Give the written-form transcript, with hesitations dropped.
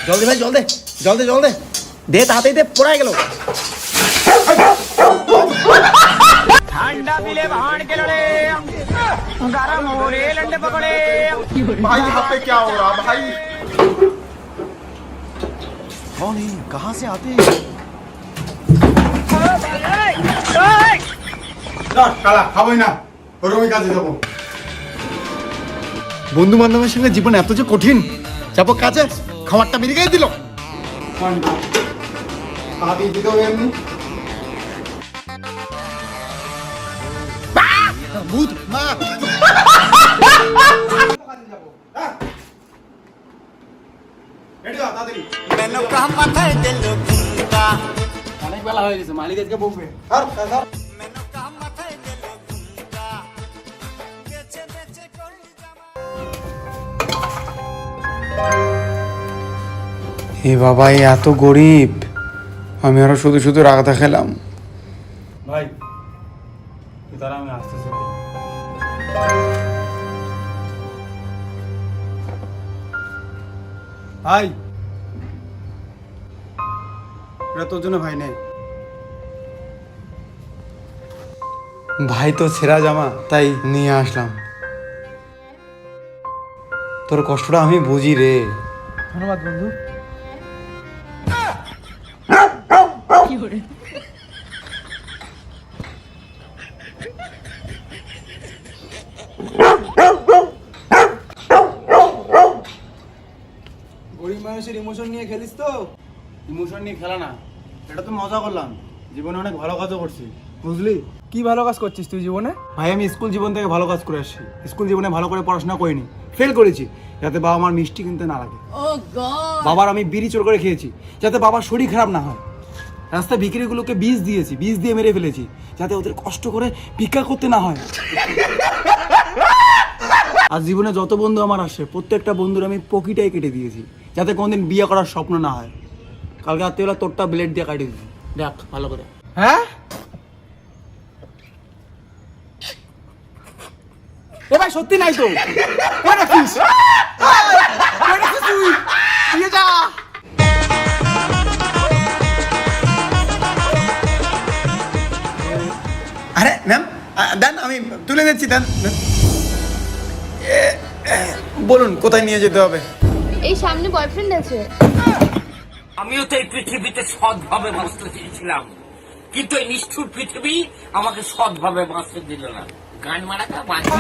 জল দে ভাই, জল দে, জল দে, জল দে, দে তাড়াতাড়ি দে, পড়ায় গেল। ठंडा पीले भाड़ के लड़े गरम हो रे लंडे पकड़े। भाई यहाँ पे क्या हो रहा भाई? कौन है? कहाँ से आते हैं? কালা খাবোই না, ওরকমই কাজে যাবো। বন্ধু বান্ধবের সঙ্গে জীবন এত যে কঠিন, যাবো কাজে, খাবারটা বেরিয়ে গিয়ে দিল। হাতি দিতে হবে এমনি। ভূত মা, অনেক বেলা হয়ে গেছে, মালিক আজকে বকবে। এ বাবা, এত গরিব, আমি আরো শুধু শুধু রাগ দেখালাম। ভাই তারা আমি আসতেছি। ভাই, এটা তোর জন্য ভাই নেই। ভাই তো ছেঁড়া জামা, তাই নিয়ে আসলাম। তোর কষ্টটা আমি বুঝি রে। ধন্যবাদ বন্ধু। গরিব মানুষের ইমোশন নিয়ে খেলিস তো? ইমোশন নিয়ে খেলা না, এটা তো মজা করলাম। জীবনে অনেক ভালো কাজও করছি, বুঝলি? কি ভালো কাজ করছিস তুই জীবনে? ভাই, আমি স্কুল জীবন থেকে ভালো কাজ করে আসছি। স্কুল জীবনে ভালো করে পড়াশোনা করিনি, ফেল করেছি, যাতে বাবা আমার মিষ্টি কিনতে না লাগে। বাবার আমি বিড়ি চোর করে খেয়েছি, যাতে বাবার শরীর খারাপ না হয়। রাস্তায় ভিখিরিগুলোকে বীজ দিয়েছি, বীজ দিয়ে মেরে ফেলেছি, যাতে ওদের কষ্ট করে ভিক্ষা করতে না হয়। আর জীবনে যত বন্ধু আমার আসে, প্রত্যেকটা বন্ধুর আমি পকিটাই কেটে দিয়েছি, যাতে কোনোদিন বিয়ে করার স্বপ্ন না হয়। কালকে রাত্রিবেলা তোরটা ব্লেড দিয়ে কাটিয়ে দিয়েছি, দেখ ভালো করে। হ্যাঁ, এ ভাই সত্যি নাই তো? কই রাখিস? কই রাখিস তুই? দিয়ে যা। আরে ম্যাম, দেন, আমি তুলে দিচ্ছি, দেন। বলুন কোথায় নিয়ে যেতে হবে? এই সামনে বয়ফ্রেন্ড আছে। আমিও তো এই পৃথিবীতে সৎভাবে বাঁচতে চেয়েছিলাম, কিন্তু এই নিষ্ঠুর পৃথিবী আমাকে সৎভাবে বাঁচতে দিল না। গান মারাটা বাঁচতে